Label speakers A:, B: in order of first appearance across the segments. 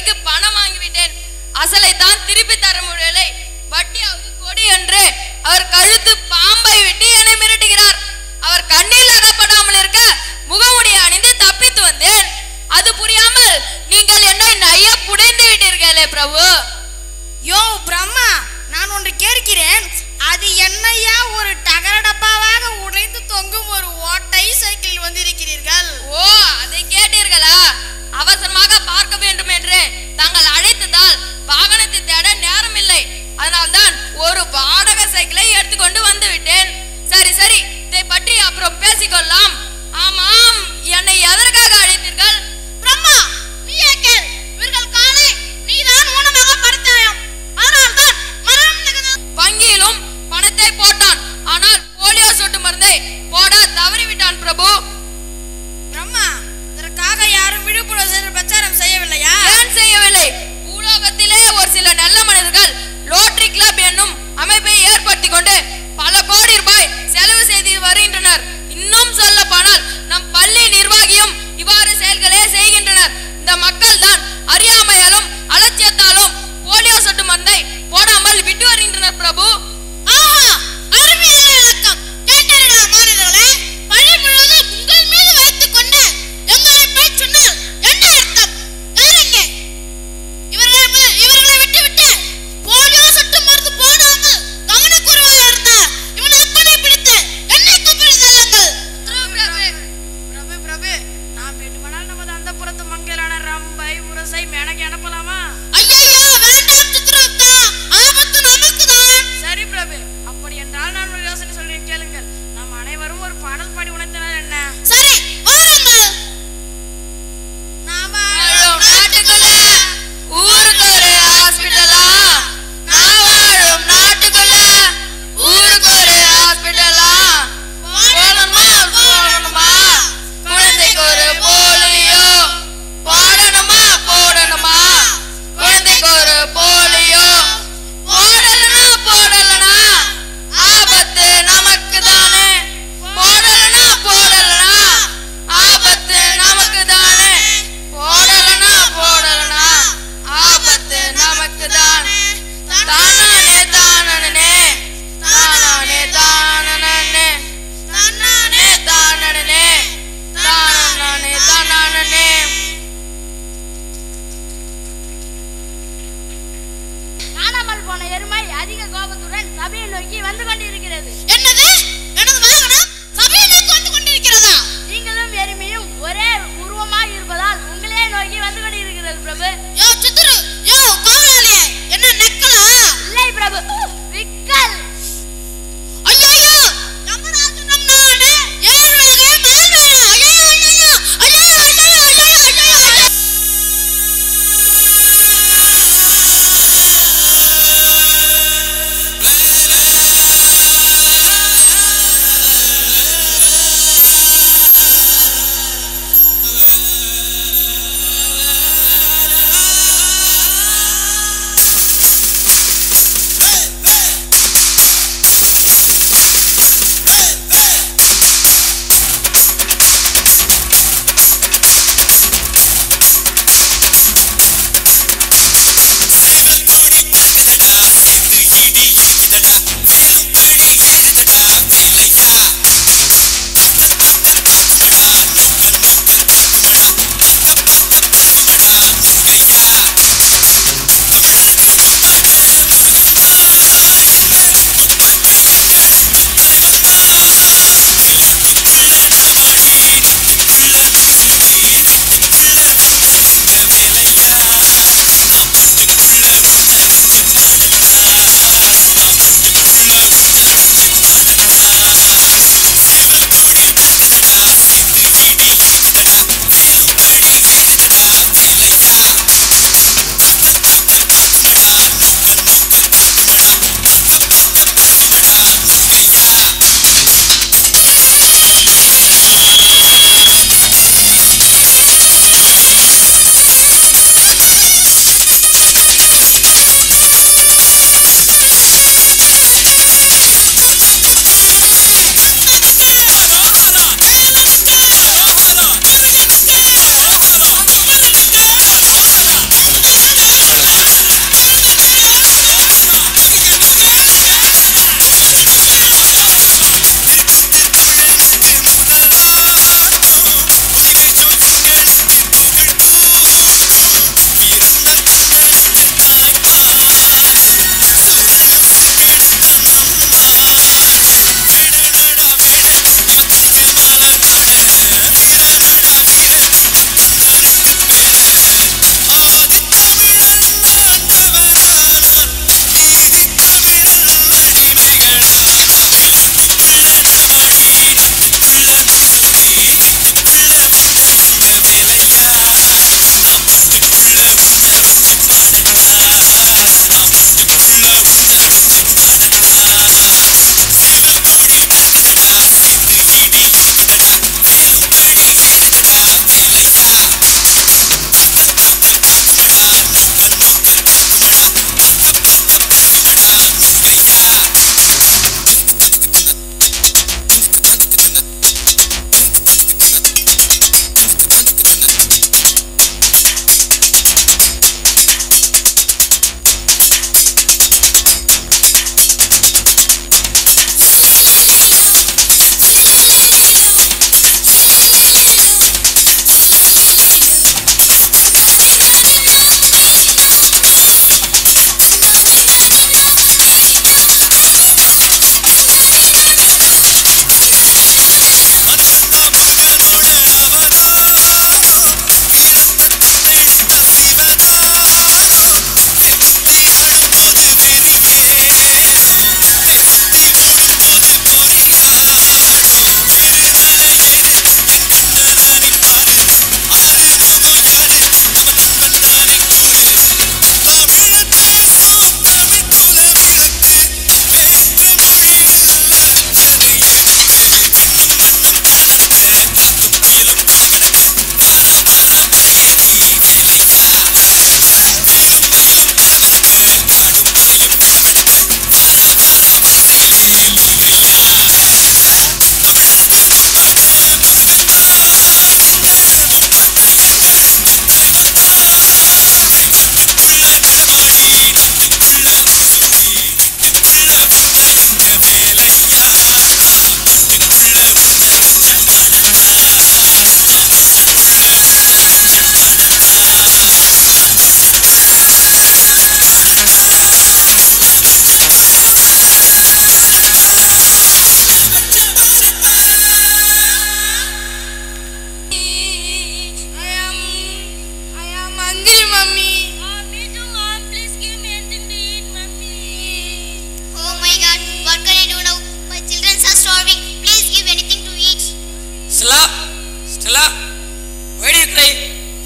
A: வட்டிக்கு பணம் வாங்கிவிட்டேன், அசலை தான் திருப்பி தர முடியலை, வட்டியாவது கொடி என்று அவர் கழுத்து பாம்பை விட்டு என்னை மிரட்டுகிறார். அவர் கண்ணில் அகப்படாமல் இருக்க முகமுடி அணிந்து தப்பித்து வந்தேன். அது புரியாமல் நீங்கள் என்னை நைய புடைந்து விட்டீர்களே பிரபு.
B: யோ பிரம்மா, நான் ஒன்று கேட்கிறேன். அது என்னையா ஒரு டகர டப்பாவாக உடைந்து தொங்கும் ஒரு ஓட்டை சைக்கிள் வந்திருக்கிறீர்கள்?
A: ஓ, அதை கேட்டீர்களா? அவசரமாக பார்க்க வேண்டும் என்று தாங்கள் அழைத்ததால் வாகனத்தை தேட நேரம் இல்லை. அதனால்தான் ஒரு வாடகை சைக்கிளை எடுத்துக்கொண்டு வந்து விட்டேன். சரி சரி, இதை பற்றி அப்புறம் பேசிக்கொள்ளலாம். ஆமாம், என்னை எதற்காக அழைத்தீர்கள்?
B: பிரம்மா, நீயே கேள். இவர்கள் காலை நீதான் ஊனமாக படுத்தாயாம், அதனால்தான் மரணம் நிகழ்ந்தது.
A: வங்கியிலும் பணத்தை போட்டான், ஆனால் போலியோ சொட்டு மருந்தை போட தவறிவிட்டான் பிரபு.
B: பிரம்மா, இதற்காக யாரும் விழிப்புணர்வு பிரச்சாரம் செய்யவில்லையா?
A: ஏன் செய்யவில்லை? பூலோகத்திலே ஒரு சில நல்ல மனிதர்கள் ரோட்டரி கிளப் என்னும் அமைப்பை ஏற்படுத்தி கொண்டு பல கோடி ரூபாய் செலவு செய்து வருகின்றனர். இன்னும் சொல்ல போனால் நம் பள்ளி நிர்வாகியும் இவ்வாறு செயல்களே செய்கின்றனர். இந்த மக்கள் தான் அறியாமையாலும் அலட்சியத்தாலும் போலியோ சொட்டு மருந்தை போடாமல் விட்டு வருகின்றனர் பிரபு.
B: ஆஹா, அருமையான விளக்கம். கேட்டீர்களா மாணவர்களே? பழி முழுவதும் உங்கள் மீது வைத்துக் கொண்டு எங்களை போய் சொன்னால் என்ன அர்த்தம்? யாருங்க இவர்களை விட்டு விட்டு போலியோ சொட்டு மருந்து போடாமல்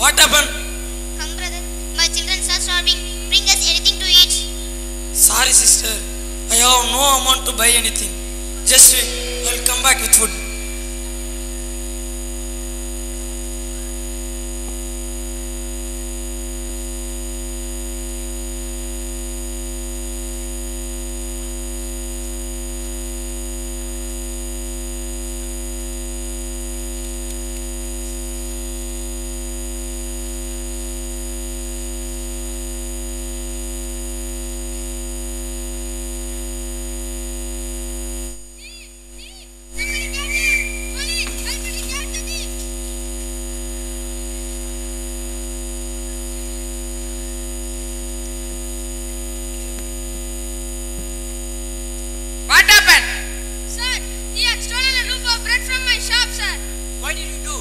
C: What happened?
B: Come, brother. My children are starving. Bring us anything to eat.
C: Sorry, sister. I have no amount to buy anything. Just wait. I'll come back with food.
A: What happened?
B: Sir, he had stolen a loaf of bread from my shop, sir.
C: What did you do?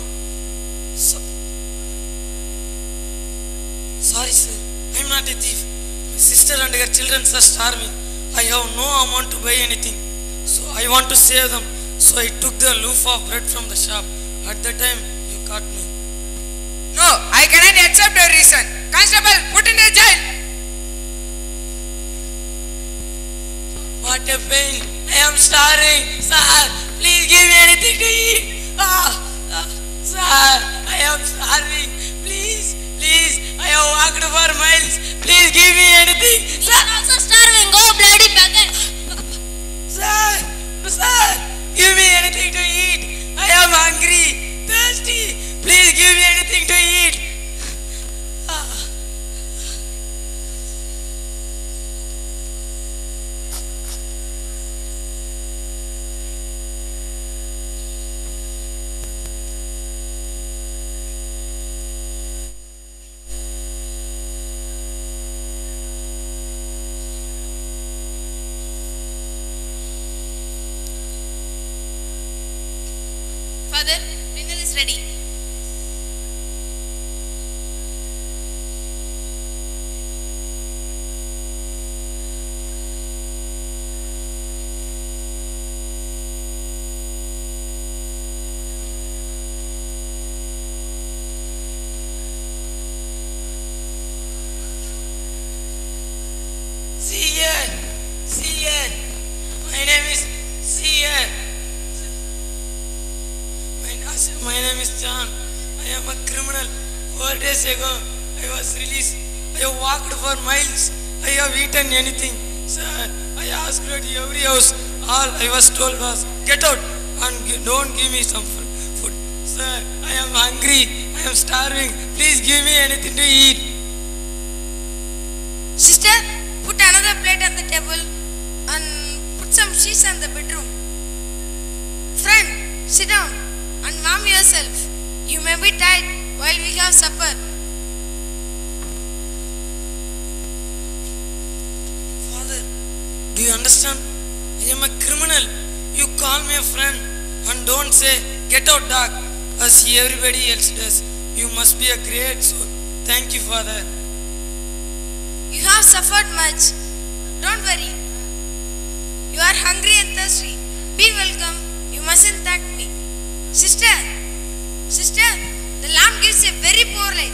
C: Sorry, sir. I'm not a thief. My sister and her children are starving. I have no amount to buy anything. So I want to save them. So I took the loaf of bread from the shop. At the time, you caught me.
A: No, I cannot accept your reason. Constable, put in the jail.
C: What a pain. I am starving. Sir, please give me anything to eat. Sir, I am starving. Please, please. I have walked for miles. Please give me anything.
B: Sir, also starving. Go, bloody beggar.
C: Sir, give me anything to eat. I am hungry, thirsty. Please give me anything to eat.
A: Father, dinner is ready.
C: See here. My name is My name is John. I am a criminal. 4 days ago, I was released. I have walked for miles. I have eaten anything. Sir, I asked at every house. All I was told was, get out and don't give me some food. Sir, I am hungry. I am starving. Please give me anything to eat.
A: Sister, put another plate on the table and put some sheets on the bedroom. Friend, sit down and warm yourself. You may be tired while we have supper.
C: Father, do you understand? I am a criminal. You call me a friend and don't say, get out dog, as everybody else does. You must be a great soul. Thank you, Father.
A: You have suffered much. Don't worry. You are hungry and thirsty. Be welcome. You mustn't thank me. Sister, the lamp gives a very poor light.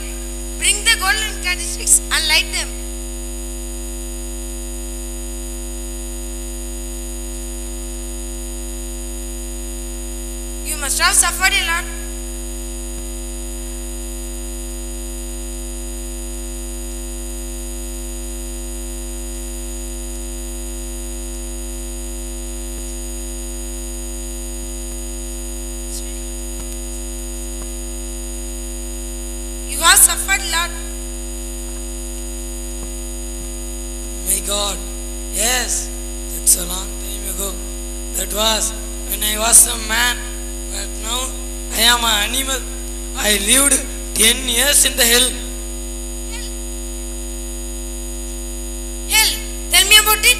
A: Bring the golden candlesticks and light them. You must have suffered a lot. You have suffered a lot.
C: My God, yes, that's a long time ago. That was when I was a man, but now I am an animal. I lived 10 years in the hell.
A: Hell, tell me about it.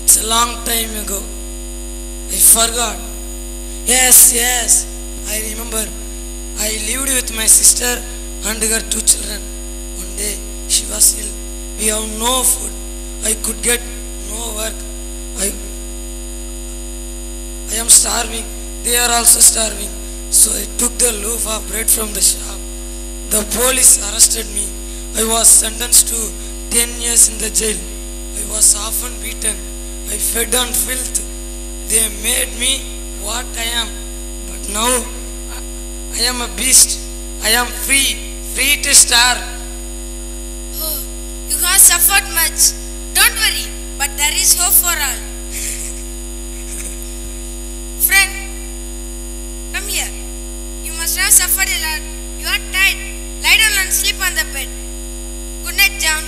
C: It's a long time ago. I forgot. Yes, I remember. I lived with my sister and her 2 children. One day she was ill. We have no food. I could get no work. I am starving. They are also starving. So I took the loaf of bread from the shop. The police arrested me. I was sentenced to 10 years in the jail. I was often beaten. I fed on filth. They made me what I am. But now I am a beast. I am free, free to star.
B: Oh, you have suffered much. Don't worry, but there is hope for all. Friend, come here. You must have suffered a lot. You are tired. Lie down and sleep on the bed. Good night, John.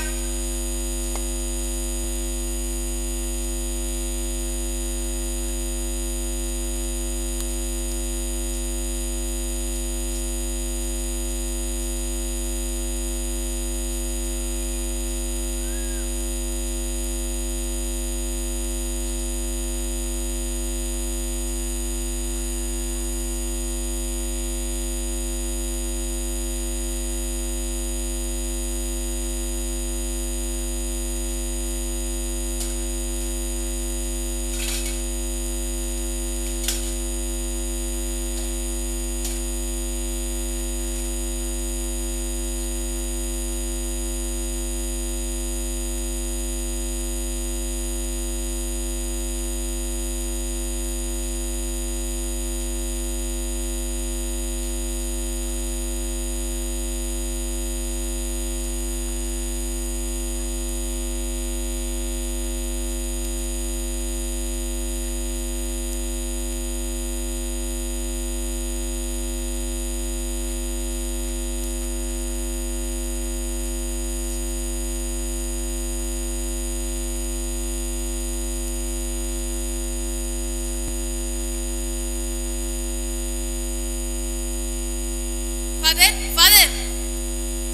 B: Father.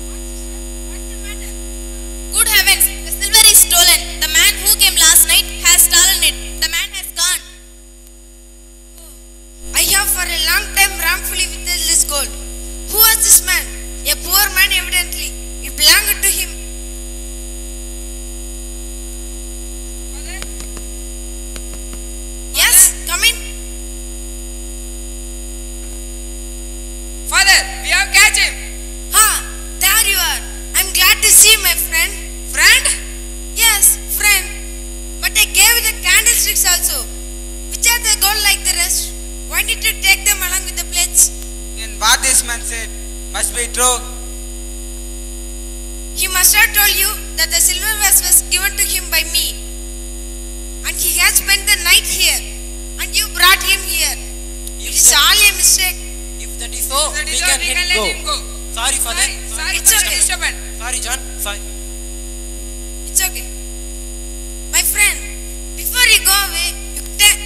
B: What's the matter? Good heavens, the silver is stolen. The man who came last night has stolen it. The man has gone. I have for a long time wrongfully withheld this gold. Who was this man? A poor man evidently. It belonged to him.
A: Father?
B: Yes, come in.
A: Father, we have catch him.
B: There you are. I'm glad to see my friend.
A: Friend?
B: Yes, friend. But I gave you the candlesticks also. Which are the gold like the rest? Why did you take them along with the plates?
D: And what this man said must be true.
B: He must have told you that the silver vase was given to him by me. And he has spent the night here. And you brought him here. It is all a mistake.
D: If that is so,
A: That
D: we
A: is
D: can
A: all, we
D: let
A: can
D: him
A: let him go.
D: Sorry, Father.
A: Sorry,
B: It's
A: Mr.
B: okay.
A: Disturbance.
D: Sorry, John. Sorry.
B: It's okay. My friend, before you go away,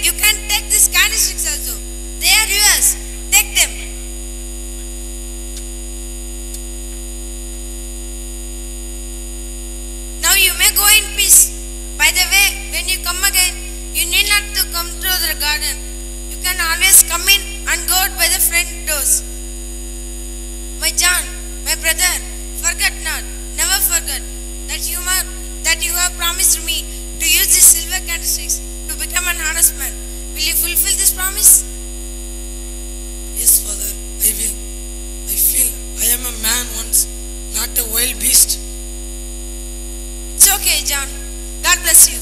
B: you can take these candlesticks also. They are yours. Take them. Now you may go in peace. By the way, when you come again, you need not to come through the garden. You can always come in and go out by the front doors. My John, my brother, forget not, never forget that you have promised me to use these silver candlesticks to become an honest man. Will you fulfill this promise?
C: Yes, Father, I will. I feel I am a man once, not a wild beast.
B: It's okay, John. God bless you.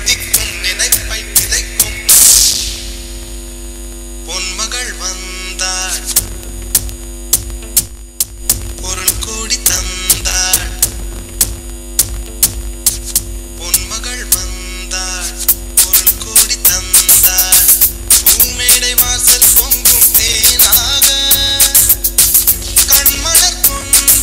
E: திக்கும் நினைப்பை விதைக்கும் பொன்மகள் வந்தாள் பொருள் கோடி தந்தாள் பொன்மகள் வந்தாள் பொருள் கோடி தந்தாள் பூமேடை வாசல் பொங்கும் தேனாக கண்மலர் கொண்டு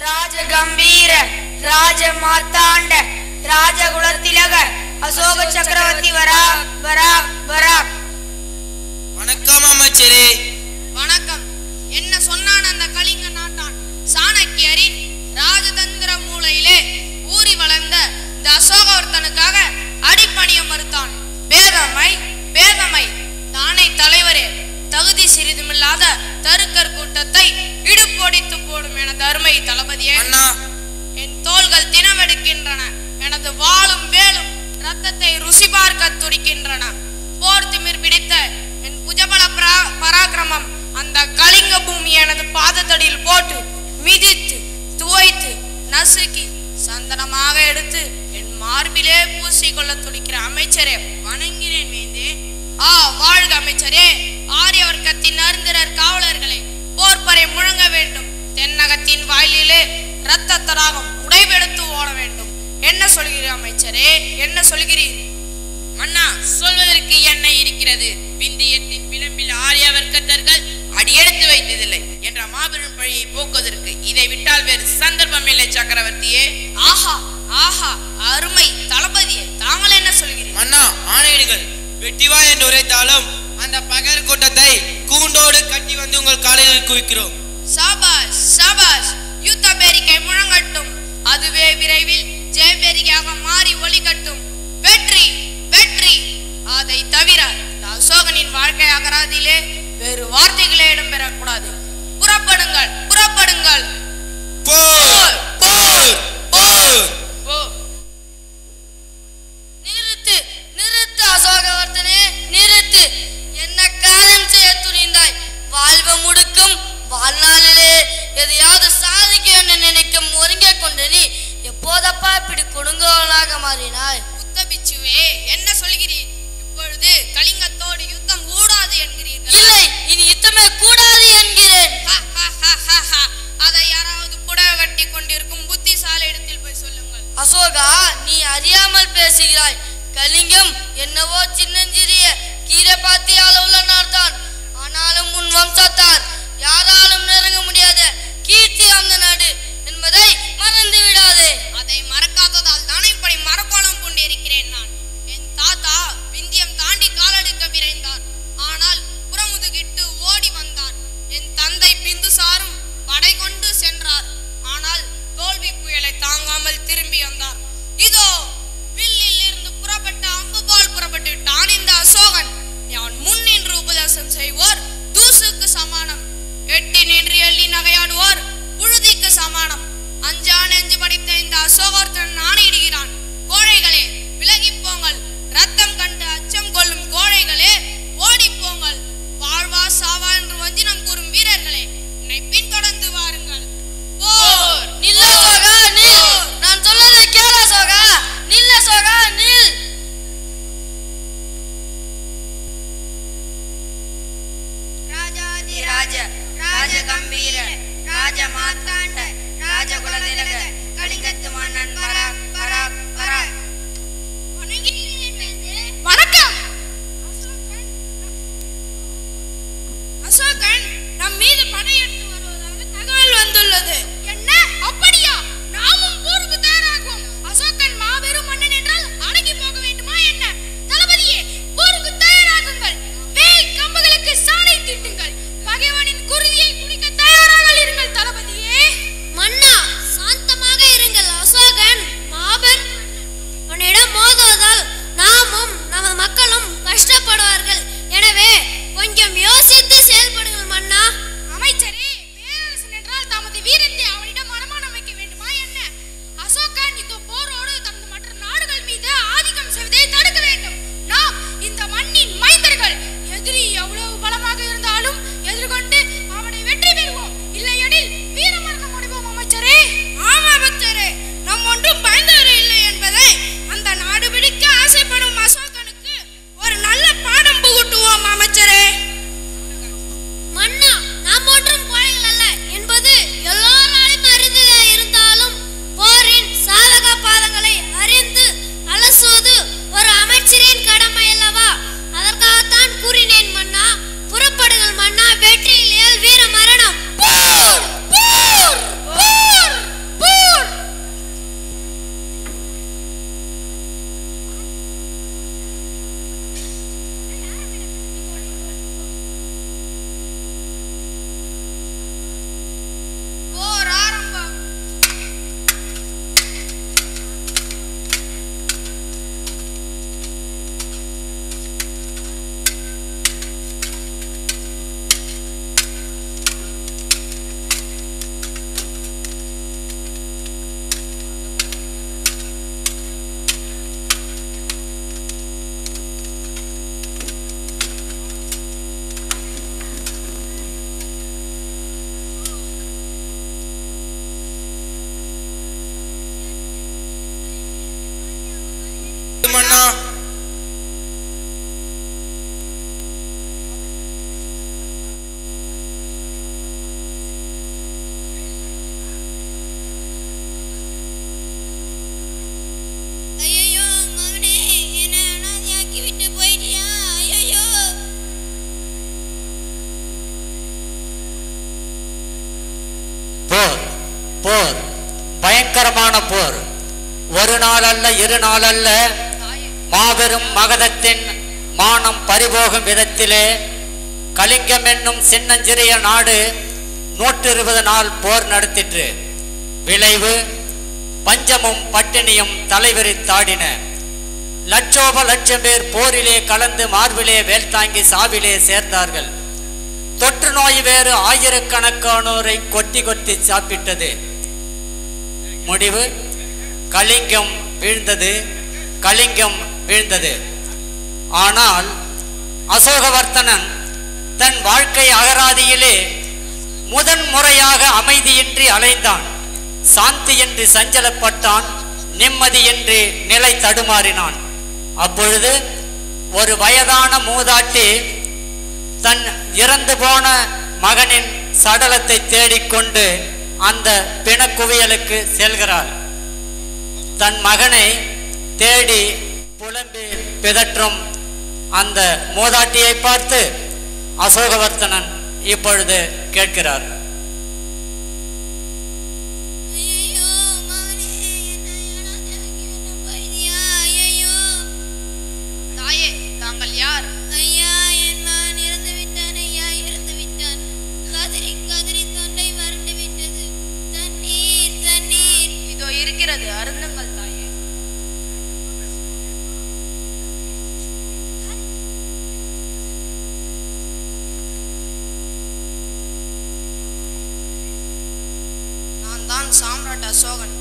B: ராஜகம்பீர ராஜ மாத்தாண்ட ராஜகுலத்திலக அசோக சக்கரவர்த்தி வராக் வராக் வராக்.
D: வணக்கம் அமைச்சரே.
A: வணக்கம். என்ன சொன்னான் அந்த கலிங்க நாட்டான்? சாணக்கியரின் ராஜதந்திர மூலையிலே ஊறி வளர்ந்த இந்த அசோகவர்த்தனுக்காக அடிப்பணிய மறுத்தான். பேதமை பேதமை தானே தலைவரே, தகுதி சிறிதுமில்லாத தருக்கர் கூட்டத்தை இடுப்பொடித்து போடும் எனது அருமை தளபதியே. என் தோள்கள் தினமெடுக்கின்றன, எனது வாளும் வேலும் ரத்தத்தை ருசி பார்க்க துடிக்கின்றன. போர் திமிர் பிடித்த என் புஜபல பராக்கிரமம் அந்த கலிங்க பூமி எனது பாதத்தடியில் போட்டு மிதித்து துவைத்து நசுக்கி சந்தனமாக எடுத்து என் மார்பிலே பூசிக்கொள்ள துடிக்கிற அமைச்சரே, வணங்கிறேன் வேந்தே. வாழ்க அமைச்சரே. ஆரிய வர்க்கத்தின் அருந்திரர் காவலர்களை போர்ப்பறை முழங்க வேண்டும். தென்னகத்தின் வாயிலே இரத்த தடாகம் உடைபெடுத்து ஓட வேண்டும். என்ன சொல்கிறீர் அமைச்சரே, என்ன சொல்கிறீர்?
F: மன்னா, சொல்வதற்கு என்ன இருக்கிறது? விந்தியத்தின் விளம்பில் ஆரிய வர்க்கத்தர்கள் அடியெடுத்து வைத்ததில்லை என்ற மாபெரும் பழியை போக்குவதற்கு இதை விட்டால் வேறு சந்தர்ப்பம் இல்லை சக்கரவர்த்தியே.
A: ஆஹா ஆஹா, அருமை தளபதியே, தாங்கள் என்ன சொல்கிறீர்கள்?
D: மன்னா, ஆணையிடுங்கள். வெட்டிவா என்று உரைத்தாலும் அந்த பகர் கூட்டத்தை கூண்டோடு கட்டி வந்து உங்கள் காலையில் குவிக்கிறோம்.
A: சாபாஷ் சாபாஷ், யுத்த பேரிக்கை முழங்கட்டும். அதுவே விரைவில் ஜெயபேரிக்கையாக மாறி ஒளிகட்டும். வெற்றி வெற்றி. அதை தவிர இந்த அசோகனின் வாழ்க்கை அகராதியிலே வேறு வார்த்தைகளே இடம்பெறக்கூடாது. புறப்படுங்கள் புறப்படுங்கள்.
D: போர் போர் போர்.
A: நிறுத்து நிறுத்து அசோகவர்த்தனே, நிறுத்து. என்ன காரியம் செய்ய துணிந்தாய்? வாழ்வு முடுக்கும் வாழ்நாளிலே எதையாவது சாதிக்க என்று நினைக்கும் ஒருங்கே கொண்டு நீ எப்போதப்பா இப்படி கொடுங்கோலாக மாறினாய்? புத்தபிச்சுவே, என்ன சொல்கிறீர்? இப்பொழுது கலிங்கத்தோடு யுத்தம் கூடாது என்கிறீர்கள். இல்லை, இனி யுத்தமே கூடாது என்கிறேன். அதை யாராவது புடவை கட்டி கொண்டிருக்கும் புத்திசாலி இடத்தில் போய் சொல்லுங்கள். அசோகா, நீ அறியாமல் பேசுகிறாய். கலிங்கம் என்னவோ சின்னஞ்சிறிய கீரை பாத்தி அளவுள்ள நாடுதான். ஆனாலும் உன் வம்சத்தார் யாராலும் நெருங்க முடியாத கீர்த்தி அந்த நாடு என்பதை மறந்து விடாதே. அதை மறக்காததால் தானே இப்படி மரக்கோலம் கொண்டிருக்கிறேன் நான். என் தாத்தா விந்தியம் தாண்டி காலெடுக்க விரைந்தார். ஆனால் புறமுதுகிட்டு ஓடி வந்தார். என் தந்தை பிந்துசாரும் படை கொண்டு சென்றார். ஆனால் தோல்வி புயலை தாங்காமல் திரும்பி வந்தார். இதோ வில்லில் இருந்து புறப்பட்ட அம்பு போல் புறப்பட்டு விட்டான் இந்த அசோகன். நான் முன் நின்று உபதேசம் செய்வோர் தூசுக்கு சமானம். எட்டி நின்று எள்ளி நகையாடுவோர் புழுதிக்கு சமானம். அஞ்சா நெஞ்சு படித்த இந்த அசோகர்த்தன் ஆணையிடுகிறான். கோழைகளே, விலகி போங்கள். ரத்தம் கண்டு அச்சம் கொள்ளும் கோழைகளே, ஓடி போங்கள். வாழ்வா சாவா என்று வஞ்சினம் கூறும் வீரர்களே, என்னை பின்தொடர்ந்து வாருங்கள். போர். நில்ல சோகா, நில். நான் சொல்வதை கேள சோகா. நில்ல சோகா, நில்.
B: ராஜாதிராஜ ராஜகம்பீர ராஜ மாத்தாண்ட ராஜகுலதிலக கலிங்கத்து மன்னன் வராக் வராக் வராக்.
A: வணக்கம். அசோகன் நம் மீது படையெடுத்து வருவதாக தகவல் வந்துள்ளது. என்ன, அப்படியா? நாமும் போருக்கு தயாராகும். அசோகன் மாபெரும் மன்னன் என்றால் அடங்கி போக வேண்டுமா என்ன? தளபதியே, போருக்கு தயாராகுங்கள். வேல் கம்புகளுக்கு சாணை தீட்டுங்கள். பகைவனின் குருதியை குடிக்க தயாராக இருங்கள் தளபதியே.
G: மன்னா, சாந்தமாக இருங்கள். அசோகன் மாபெரும் உன்னிடம் மோதுவதால் நாமும் நமது மக்களும் கஷ்டப்படுவார்கள். எனவே கொஞ்சம் யோசித்து செயல்படுங்கள் மன்னா.
H: போர், பயங்கரமான போர். ஒரு நாள் அல்ல, இரு நாள் அல்ல, மாபெரும் மகதத்தின் மானம் பறிபோகும் விதத்திலே கலிங்கம் என்னும் சின்னஞ்சிறிய நாடு 120 நாள் போர் நடத்திற்று. விளைவு பஞ்சமும் பட்டினியும் தலைவிரித்தாடின. லட்சோப லட்சம் பேர் போரிலே கலந்து மார்பிலே வேல் தாங்கி சாவிலே சேர்ந்தார்கள். தொற்று நோய் வேறு ஆயிரக்கணக்கானோரை கொத்தி கொத்தி சாப்பிட்டது. முடிவு கலிங்கம் வீழ்ந்தது, கலிங்கம் வீழ்ந்தது. ஆனால் அசோகவர்த்தனன் தன் வாழ்க்கை அகராதியிலே முதன் முறையாக அமைதியின்றி அலைந்தான், சாந்தியின்றி சஞ்சலப்பட்டான், நிம்மதியின்றி நிலை தடுமாறினான். அப்பொழுது ஒரு வயதான மூதாட்டி தன் இறந்து போன மகனின் சடலத்தை தேடிக்கொண்டு அந்த பிணக்குவியலுக்கு செல்கிறாள். தன் மகனை தேடி புலம்பி பிதற்றும் அந்த மூதாட்டியை பார்த்து அசோகவர்த்தனன் இப்பொழுது கேட்கிறார்.
A: தாயே, தாங்கள் யார்?
G: ஐயா, என் மகன் இறந்து விட்டான். ஐயா, இறந்து விட்டான். கதறி கதறி தொண்டை வறண்டு விட்டது. தண்ணீர் தண்ணீர்.
A: இதோ இருக்கிறது, அருந்துங்கள் தாயே. நான் தான் சாம்ராட் அசோகன்.